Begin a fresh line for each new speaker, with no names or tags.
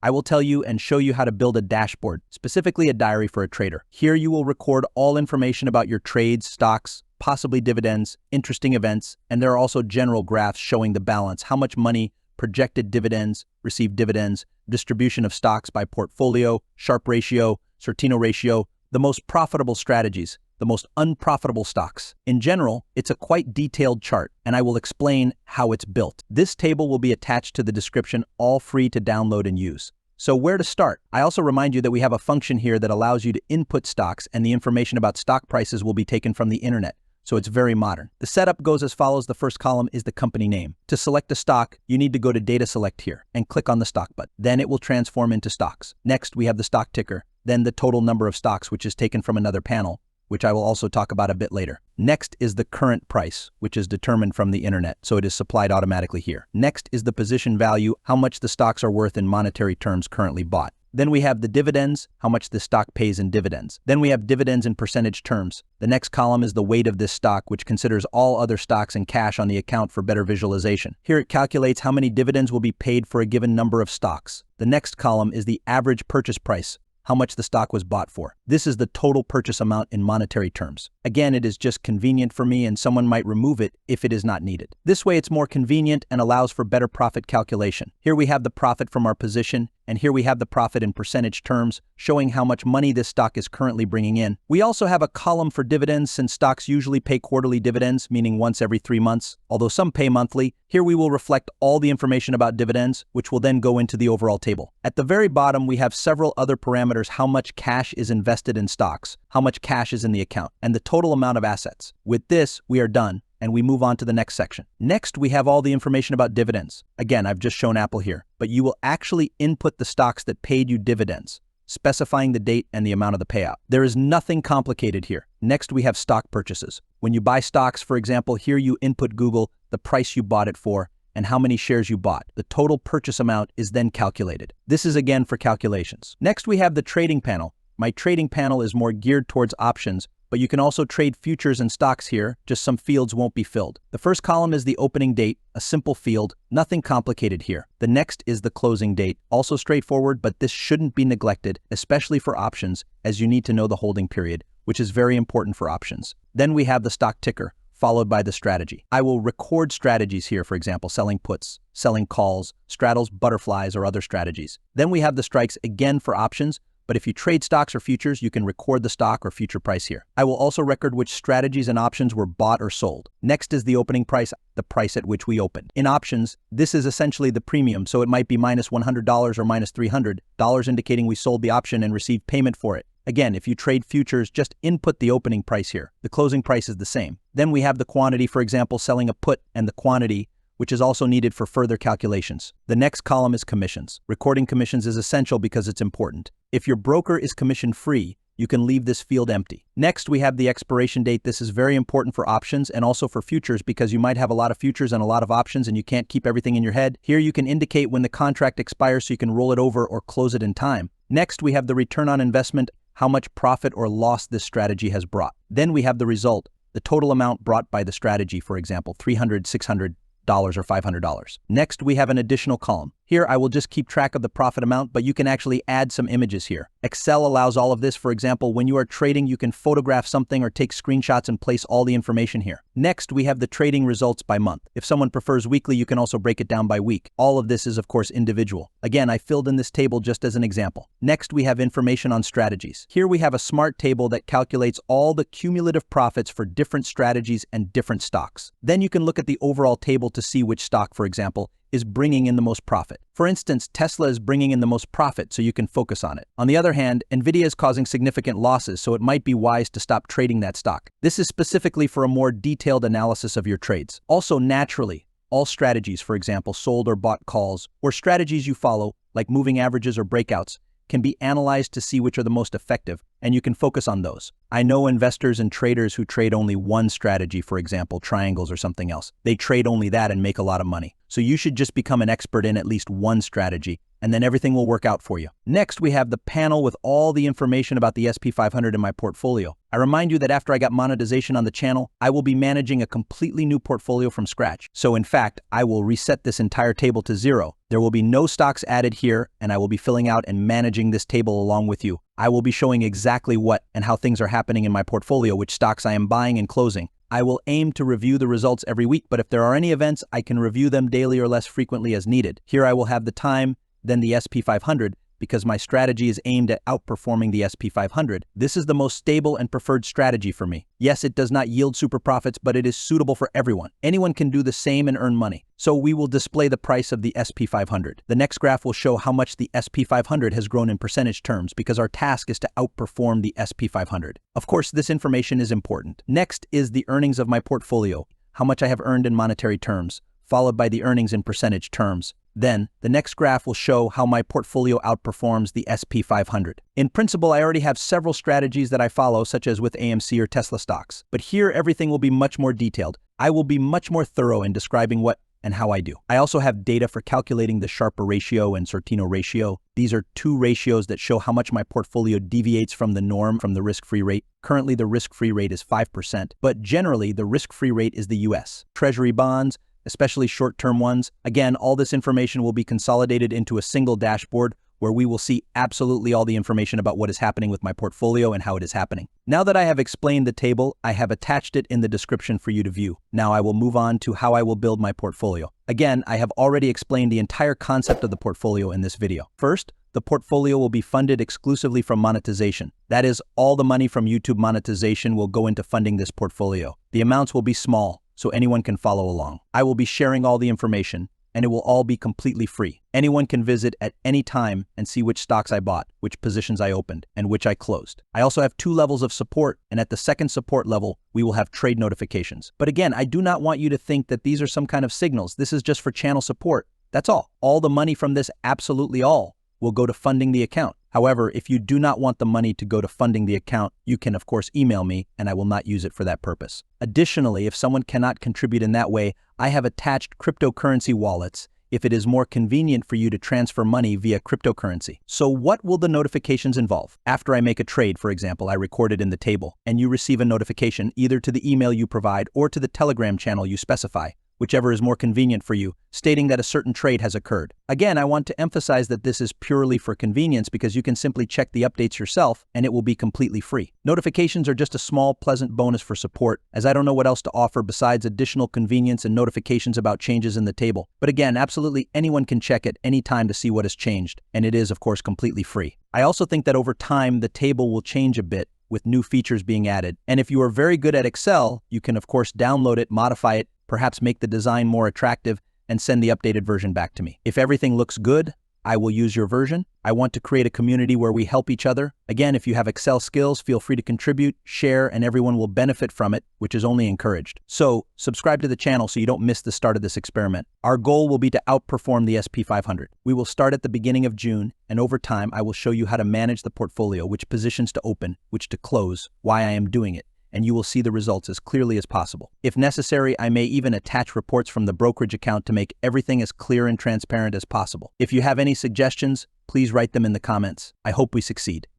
I will tell you and show you how to build a dashboard, specifically a diary for a trader. Here you will record all information about your trades, stocks, possibly dividends, interesting events, and there are also general graphs showing the balance, how much money, projected dividends, received dividends, distribution of stocks by portfolio, Sharpe ratio, Sortino ratio, the most profitable strategies, the most unprofitable stocks. In general, it's a quite detailed chart, and I will explain how it's built. This table will be attached to the description, all free to download and use. So where to start? I also remind you that we have a function here that allows you to input stocks, and the information about stock prices will be taken from the internet. So it's very modern. The setup goes as follows. The first column is the company name. To select a stock, you need to go to Data Select here and click on the stock button. Then it will transform into stocks. Next, we have the stock ticker, then the total number of stocks, which is taken from another panel, which I will also talk about a bit later. Next is the current price, which is determined from the internet, so it is supplied automatically here. Next is the position value, how much the stocks are worth in monetary terms currently bought. Then we have the dividends, how much the stock pays in dividends. Then we have dividends in percentage terms. The next column is the weight of this stock, which considers all other stocks and cash on the account for better visualization. Here it calculates how many dividends will be paid for a given number of stocks. The next column is the average purchase price, how much the stock was bought for. This is the total purchase amount in monetary terms. Again, it is just convenient for me, and someone might remove it if it is not needed. This way it's more convenient and allows for better profit calculation. Here we have the profit from our position, and here we have the profit in percentage terms, showing how much money this stock is currently bringing in. We also have a column for dividends, since stocks usually pay quarterly dividends, meaning once every 3 months, although some pay monthly. Here we will reflect all the information about dividends, which will then go into the overall table. At the very bottom, we have several other parameters: how much cash is invested in stocks, how much cash is in the account, and the total amount of assets. With this, we are done, and we move on to the next section. Next, we have all the information about dividends. Again, I've just shown Apple here, but you will actually input the stocks that paid you dividends, specifying the date and the amount of the payout. There is nothing complicated here. Next, we have stock purchases. When you buy stocks, for example, here you input Google, the price you bought it for, and how many shares you bought. The total purchase amount is then calculated. This is again for calculations. Next, we have the trading panel. My trading panel is more geared towards options, but you can also trade futures and stocks here, just some fields won't be filled. The first column is the opening date, a simple field, nothing complicated here. The next is the closing date, also straightforward, but this shouldn't be neglected, especially for options, as you need to know the holding period, which is very important for options. Then we have the stock ticker, followed by the strategy. I will record strategies here, for example, selling puts, selling calls, straddles, butterflies, or other strategies. Then we have the strikes again for options, but if you trade stocks or futures, you can record the stock or future price here. I will also record which strategies and options were bought or sold. Next is the opening price, the price at which we opened. In options, this is essentially the premium, so it might be minus $100 or minus $300, indicating we sold the option and received payment for it. Again, if you trade futures, just input the opening price here. The closing price is the same. Then we have the quantity, for example, selling a put, and the quantity, which is also needed for further calculations. The next column is commissions. Recording commissions is essential because it's important. If your broker is commission-free, you can leave this field empty. Next, we have the expiration date. This is very important for options and also for futures, because you might have a lot of futures and a lot of options and you can't keep everything in your head. Here you can indicate when the contract expires so you can roll it over or close it in time. Next, we have the return on investment, how much profit or loss this strategy has brought. Then we have the result, the total amount brought by the strategy, for example, $300, $600, or $500. Next, we have an additional column. Here, I will just keep track of the profit amount, but you can actually add some images here. Excel allows all of this. For example, when you are trading, you can photograph something or take screenshots and place all the information here. Next, we have the trading results by month. If someone prefers weekly, you can also break it down by week. All of this is, of course, individual. Again, I filled in this table just as an example. Next, we have information on strategies. Here we have a smart table that calculates all the cumulative profits for different strategies and different stocks. Then you can look at the overall table to see which stock, for example, is bringing in the most profit. For instance, Tesla is bringing in the most profit, so you can focus on it. On the other hand, Nvidia is causing significant losses, so it might be wise to stop trading that stock. This is specifically for a more detailed analysis of your trades. Also, naturally, all strategies, for example, sold or bought calls, or strategies you follow, like moving averages or breakouts, can be analyzed to see which are the most effective, and you can focus on those. I know investors and traders who trade only one strategy, for example, triangles or something else. They trade only that and make a lot of money. So you should just become an expert in at least one strategy and then everything will work out for you. Next, we have the panel with all the information about the SP500 in my portfolio. I remind you that after I got monetization on the channel, I will be managing a completely new portfolio from scratch. So in fact, I will reset this entire table to 0. There will be no stocks added here, and I will be filling out and managing this table along with you. I will be showing exactly what and how things are happening in my portfolio, which stocks I am buying and closing. I will aim to review the results every week, but if there are any events, I can review them daily or less frequently as needed. Here I will have the time, then the SP500, because my strategy is aimed at outperforming the SP500. This is the most stable and preferred strategy for me. Yes, it does not yield super profits, but it is suitable for everyone. Anyone can do the same and earn money. So we will display the price of the SP500. The next graph will show how much the SP500 has grown in percentage terms, because our task is to outperform the SP500. Of course, this information is important. Next is the earnings of my portfolio, how much I have earned in monetary terms, followed by the earnings in percentage terms. Then, the next graph will show how my portfolio outperforms the SP500. In principle, I already have several strategies that I follow, such as with AMC or Tesla stocks. But here, everything will be much more detailed. I will be much more thorough in describing what and how I do. I also have data for calculating the Sharpe ratio and Sortino ratio. These are two ratios that show how much my portfolio deviates from the norm from the risk-free rate. Currently, the risk-free rate is 5%, but generally, the risk-free rate is the US. Treasury bonds, especially short-term ones. Again, all this information will be consolidated into a single dashboard where we will see absolutely all the information about what is happening with my portfolio and how it is happening. Now that I have explained the table, I have attached it in the description for you to view. Now I will move on to how I will build my portfolio. Again, I have already explained the entire concept of the portfolio in this video. First, the portfolio will be funded exclusively from monetization. That is, all the money from YouTube monetization will go into funding this portfolio. The amounts will be small, so anyone can follow along. I will be sharing all the information, and it will all be completely free. Anyone can visit at any time and see which stocks I bought, which positions I opened, and which I closed. I also have 2 levels of support, and at the second support level, we will have trade notifications. But again, I do not want you to think that these are some kind of signals. This is just for channel support. That's all. All the money from this, absolutely all, will go to funding the account. However, if you do not want the money to go to funding the account, you can of course email me and I will not use it for that purpose. Additionally, if someone cannot contribute in that way, I have attached cryptocurrency wallets if it is more convenient for you to transfer money via cryptocurrency. So what will the notifications involve? After I make a trade, for example, I record it in the table, and you receive a notification either to the email you provide or to the Telegram channel you specify, whichever is more convenient for you, stating that a certain trade has occurred. Again, I want to emphasize that this is purely for convenience because you can simply check the updates yourself and it will be completely free. Notifications are just a small, pleasant bonus for support, as I don't know what else to offer besides additional convenience and notifications about changes in the table. But again, absolutely anyone can check at any time to see what has changed, and it is, of course, completely free. I also think that over time, the table will change a bit with new features being added. And if you are very good at Excel, you can, of course, download it, modify it, perhaps make the design more attractive, and send the updated version back to me. If everything looks good, I will use your version. I want to create a community where we help each other. Again, if you have Excel skills, feel free to contribute, share, and everyone will benefit from it, which is only encouraged. So, subscribe to the channel so you don't miss the start of this experiment. Our goal will be to outperform the SP500. We will start at the beginning of June, and over time, I will show you how to manage the portfolio, which positions to open, which to close, why I am doing it, and you will see the results as clearly as possible. If necessary, I may even attach reports from the brokerage account to make everything as clear and transparent as possible. If you have any suggestions, please write them in the comments. I hope we succeed.